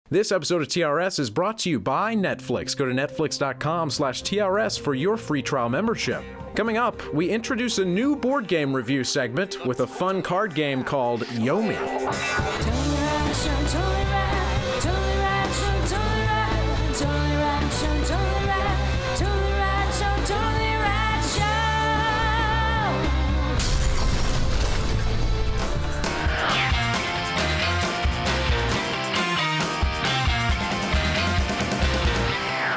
This episode of TRS is brought to you by Netflix. Go to netflix.com/TRS for your free trial membership. Coming up, we introduce a new board game review segment with a fun card game called Yomi.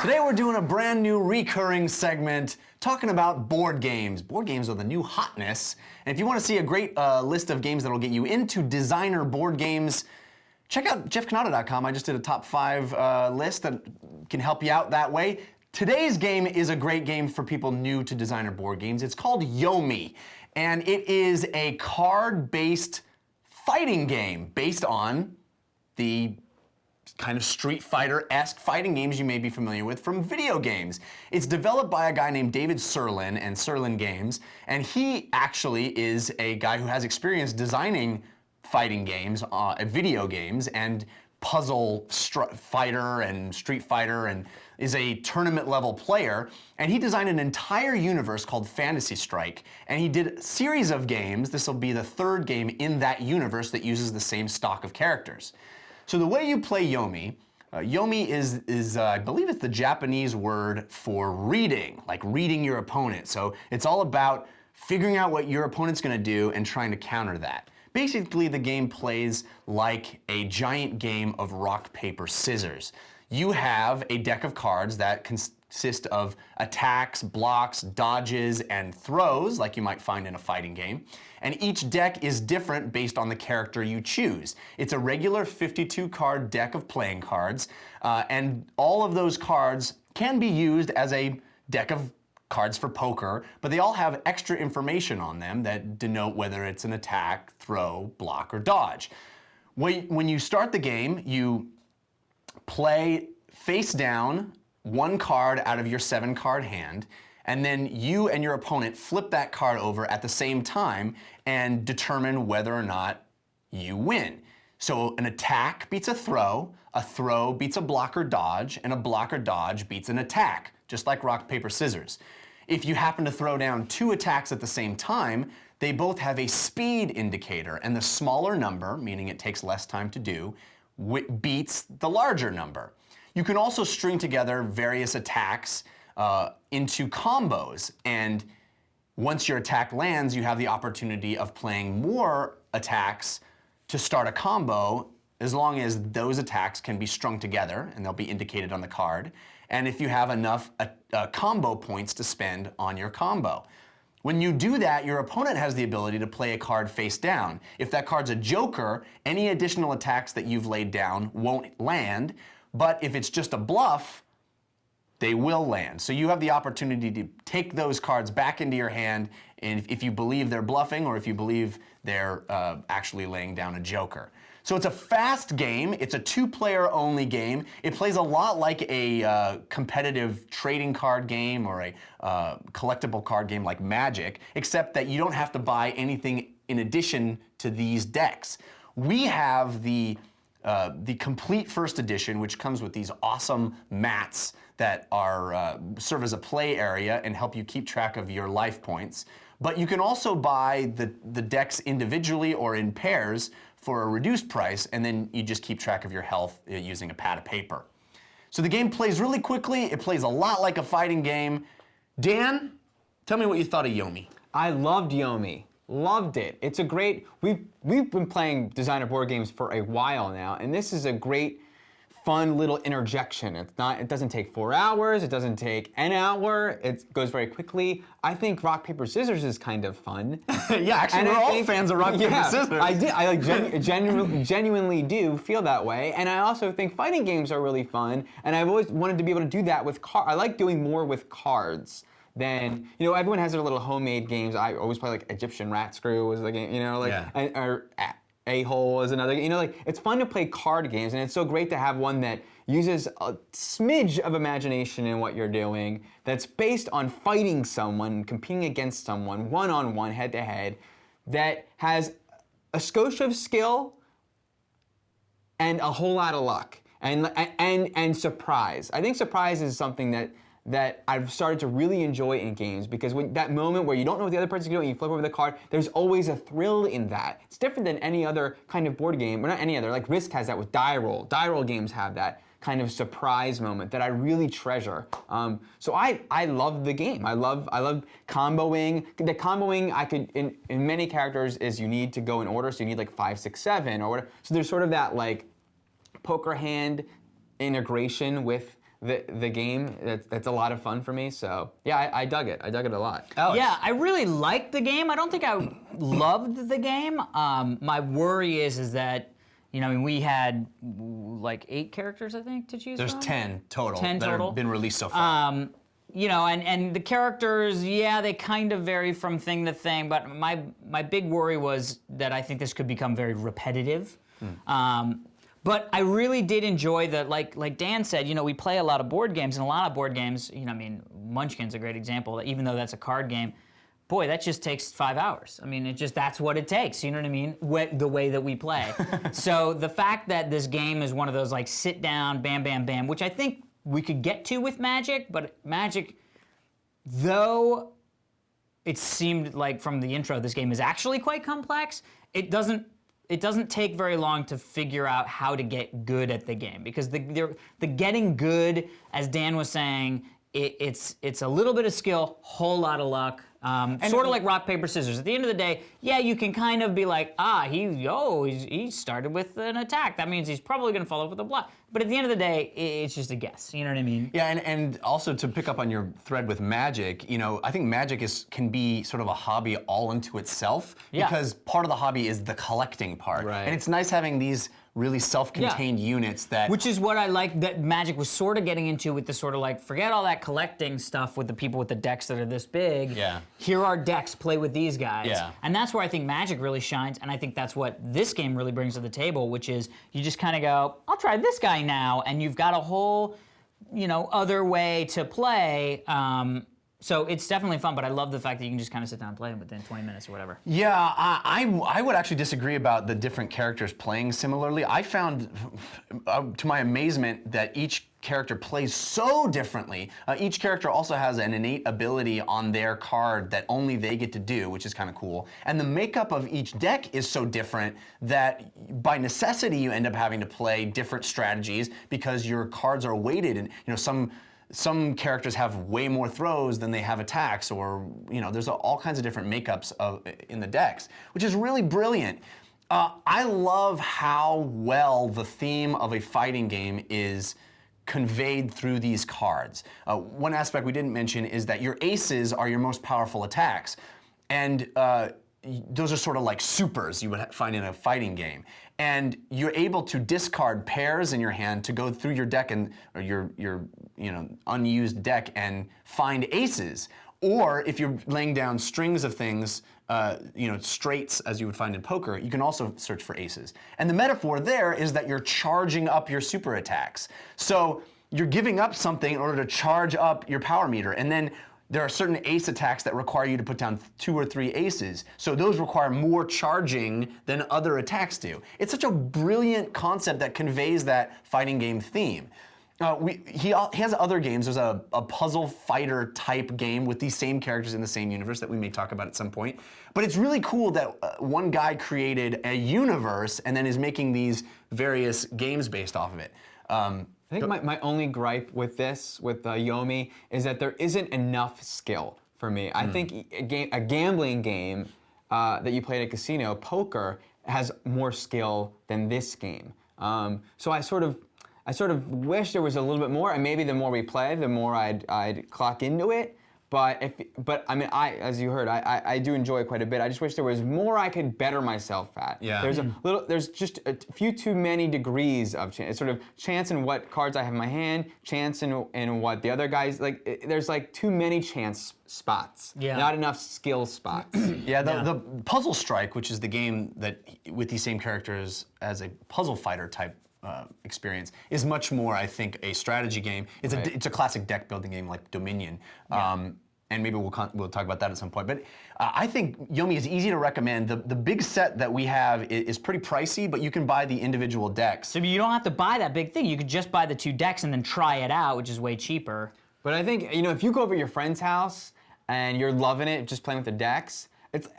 Today we're doing a brand new recurring segment talking about board games. Board games are the new hotness. And if you want to see a great list of games that will get you into designer board games, check out jeffcanada.com. I just did a top 5 list that can help you out that way. Today's game is a great game for people new to designer board games. It's called Yomi, and it is a card-based fighting game based on the kind of Street Fighter-esque fighting games you may be familiar with from video games. It's developed by a guy named David Sirlin and Sirlin Games, and he actually is a guy who has experience designing fighting games, video games, and puzzle fighter and Street Fighter, and is a tournament level player. And he designed an entire universe called Fantasy Strike, and he did a series of games. This will be the 3rd game in that universe that uses the same stock of characters. So the way you play Yomi, Yomi is I believe it's the Japanese word for reading, like reading your opponent. So it's all about figuring out what your opponent's going to do and trying to counter that. Basically, the game plays like a giant game of rock, paper, scissors. You have a deck of cards that consist of attacks, blocks, dodges, and throws, like you might find in a fighting game. And each deck is different based on the character you choose. It's a regular 52-card deck of playing cards, and all of those cards can be used as a deck of cards for poker, but they all have extra information on them that denote whether it's an attack, throw, block, or dodge. When you start the game, you play face down 1 card out of your 7-card hand, and then you and your opponent flip that card over at the same time and determine whether or not you win. So an attack beats a throw beats a block or dodge, and a block or dodge beats an attack, just like rock, paper, scissors. If you happen to throw down 2 attacks at the same time, they both have a speed indicator, and the smaller number, meaning it takes less time to do, beats the larger number. You can also string together various attacks into combos, and once your attack lands, you have the opportunity of playing more attacks to start a combo, as long as those attacks can be strung together, and they'll be indicated on the card, and if you have enough combo points to spend on your combo. When you do that, your opponent has the ability to play a card face down. If that card's a joker, any additional attacks that you've laid down won't land, but if it's just a bluff, they will land. So you have the opportunity to take those cards back into your hand, and if you believe they're bluffing or if you believe they're actually laying down a joker. So it's a fast game. It's a 2-player only game. It plays a lot like a competitive trading card game or a collectible card game like Magic, except that you don't have to buy anything in addition to these decks. We have the complete 1st edition, which comes with these awesome mats that are serve as a play area and help you keep track of your life points. But you can also buy the decks individually or in pairs for a reduced price, and then you just keep track of your health using a pad of paper. So the game plays really quickly. It plays a lot like a fighting game. Dan, tell me what you thought of Yomi. I loved Yomi. Loved it. It's a great, we've been playing designer board games for a while now, and this is a great, fun little interjection. It doesn't take 4 hours, it doesn't take an hour, it goes very quickly. I think rock, paper, scissors is kind of fun. Yeah, actually, we're all fans of rock, paper, scissors. I genuinely do feel that way, and I also think fighting games are really fun, and I've always wanted to be able to do that with cards. I like doing more with cards. Then, everyone has their little homemade games. I always play like Egyptian Rat Screw was the game, or A-Hole is another, it's fun to play card games, and it's so great to have one that uses a smidge of imagination in what you're doing, that's based on fighting someone, competing against someone, one-on-one, head-to-head, that has a skosh of skill and a whole lot of luck and surprise. I think surprise is something that I've started to really enjoy in games, because when that moment where you don't know what the other person's going to do and you flip over the card, there's always a thrill in that. It's different than any other kind of board game, or not any other, like Risk has that with die roll. Die roll games have that kind of surprise moment that I really treasure. So I love the game. I love comboing. The comboing I could in many characters is you need to go in order, so you need like 5, 6, 7 or whatever. So there's sort of that like poker hand integration with the game. That's a lot of fun for me. So yeah, I dug it. I dug it a lot. Alex. Yeah, I really liked the game. I don't think I loved the game. My worry is that, I mean, we had like 8 characters, I think, to choose There's from. 10 total 10 that total. have been released so far. And the characters, yeah, they kind of vary from thing to thing, but my big worry was that I think this could become very repetitive. But I really did enjoy like Dan said, we play a lot of board games, and a lot of board games, I mean, Munchkin's a great example, even though that's a card game, boy, that just takes 5 hours. I mean, that's what it takes, you know what I mean? The way that we play. So the fact that this game is one of those like sit down, bam, bam, bam, which I think we could get to with Magic, but Magic, though it seemed like from the intro this game is actually quite complex, it doesn't take very long to figure out how to get good at the game, because the getting good, as Dan was saying, it's a little bit of skill, whole lot of luck. Sort of like rock, paper, scissors. At the end of the day, yeah, you can kind of be like, he started with an attack. That means he's probably going to follow up with a block. But at the end of the day, it's just a guess. You know what I mean? Yeah, and also to pick up on your thread with Magic, I think Magic can be sort of a hobby all unto itself, because part of the hobby is the collecting part. Right. And it's nice having these really self-contained units that... Which is what I like that Magic was sort of getting into with the sort of like, forget all that collecting stuff with the people with the decks that are this big. Yeah. Here are decks, play with these guys. Yeah. And that's where I think Magic really shines, and I think that's what this game really brings to the table, which is you just kind of go, I'll try this guy now, and you've got a whole, other way to play. So it's definitely fun, but I love the fact that you can just kind of sit down and play them within 20 minutes or whatever. Yeah, I would actually disagree about the different characters playing similarly. I found, to my amazement, that each character plays so differently. Each character also has an innate ability on their card that only they get to do, which is kind of cool. And the makeup of each deck is so different that by necessity you end up having to play different strategies because your cards are weighted, and some characters have way more throws than they have attacks, or there's all kinds of different makeups in the decks, which is really brilliant. I love how well the theme of a fighting game is conveyed through these cards. One aspect we didn't mention is that your aces are your most powerful attacks, and those are sort of like supers you would find in a fighting game. And you're able to discard pairs in your hand to go through your deck or your unused deck and find aces. Or if you're laying down strings of things, straights as you would find in poker, you can also search for aces. And the metaphor there is that you're charging up your super attacks. So you're giving up something in order to charge up your power meter. And then there are certain ace attacks that require you to put down 2 or 3 aces. So those require more charging than other attacks do. It's such a brilliant concept that conveys that fighting game theme. He has other games. There's a puzzle fighter type game with these same characters in the same universe that we may talk about at some point. But it's really cool that one guy created a universe and then is making these various games based off of it. I think my only gripe with this, with Yomi, is that there isn't enough skill for me. I think a gambling game that you play at a casino, poker, has more skill than this game. So I sort of wish there was a little bit more, and maybe the more we play, the more I'd clock into it. But I mean, as you heard, I do enjoy it quite a bit. I just wish there was more I could better myself at. Yeah. There's just a few too many degrees of chance. It's sort of chance in what cards I have in my hand, chance in what the other guys like. There's like too many chance spots. Yeah. Not enough skill spots. The Puzzle Strike, which is the game that with these same characters as a puzzle fighter type experience, is much more, I think, a strategy game. It's a classic deck building game like Dominion. and maybe we'll talk about that at some point. But I think Yomi is easy to recommend. The big set that we have is pretty pricey, but you can buy the individual decks. So you don't have to buy that big thing. You could just buy the 2 decks and then try it out, which is way cheaper. But I think, you know, if you go over to your friend's house and you're loving it, just playing with the decks,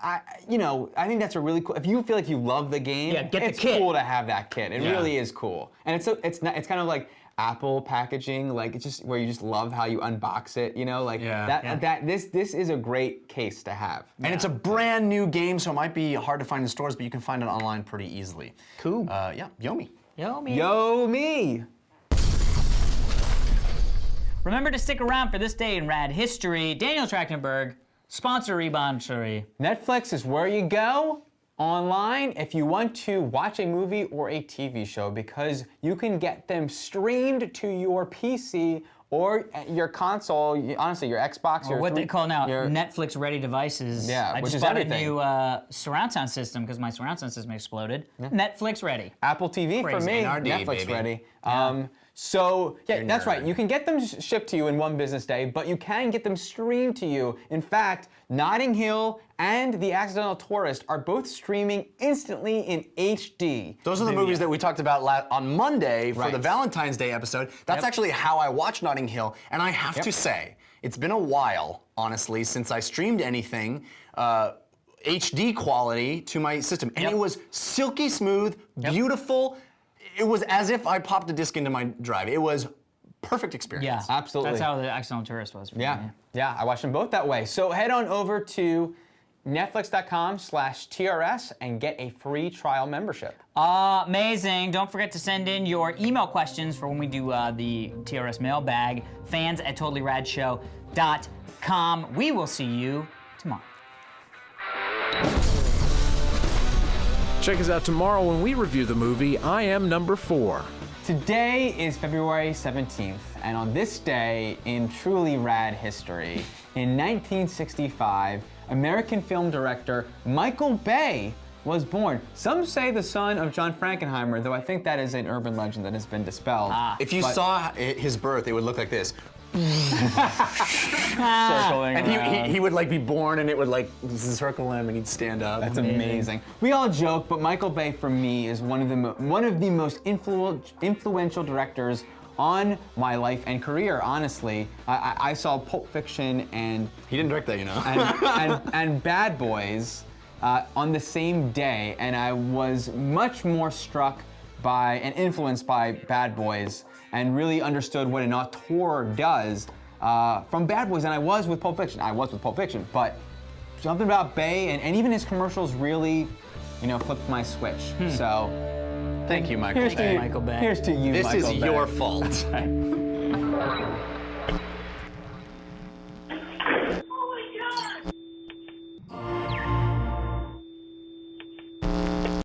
I think that's a really cool. If you feel like you love the game, get the it's kit. cool to have that kit. It really is cool, and it's kind of like Apple packaging, like it's just where you just love how you unbox it, you know, like this is a great case to have. And it's a brand new game, so it might be hard to find in stores, but you can find it online pretty easily. Cool. Yeah, Yomi. Yomi. Yomi. Remember to stick around for this day in rad history. Daniel Trachtenberg, sponsor Rebonshery. Netflix is where you go online if you want to watch a movie or a TV show, because you can get them streamed to your PC or your console, honestly, your Xbox, Or your what they call now your- Netflix-ready devices. Yeah, I which just is bought everything. a new surround sound system because my surround sound system exploded. Netflix ready. Apple TV for Crazy. me, NRD, Netflix baby. ready. Yeah. So yeah, that's right. nerd. You can get them shipped to you in one business day, but you can get them streamed to you. In fact, Notting Hill and The Accidental Tourist are both streaming instantly in HD. Those are the movies that we talked about on Monday for Right. the Valentine's Day episode. That's actually how I watched Notting Hill, and I have to say, it's been a while, honestly, since I streamed anything HD quality to my system, and it was silky smooth, beautiful. It was as if I popped a disc into my drive. It was perfect experience. Yeah, Absolutely. That's how the Accidental Tourist was. For me. Yeah, I watched them both that way. So head on over to netflix.com/TRS and get a free trial membership. Amazing. Don't forget to send in your email questions for when we do the TRS mailbag, fans@totallyradshow.com. We will see you tomorrow. Check us out tomorrow when we review the movie I Am Number 4. Today is February 17th, and on this day in truly rad history, in 1965, American film director Michael Bay was born. Some say the son of John Frankenheimer, though I think that is an urban legend that has been dispelled. If you saw his birth, it would look like this. Circling And he would like be born, and it would like circle him, and he'd stand up. That's amazing. We all joke, but Michael Bay, for me, is one of the most influential directors on my life and career. Honestly, I saw Pulp Fiction and He didn't direct that, you know. and Bad Boys on the same day, and I was much more struck by and influenced by Bad Boys, and really understood what an auteur does from Bad Boys than I was with Pulp Fiction. But something about Bay and even his commercials really, flipped my switch. So Thank you, Michael. here's to you, Michael Bay. Here's to you, This Michael is Bay. your fault.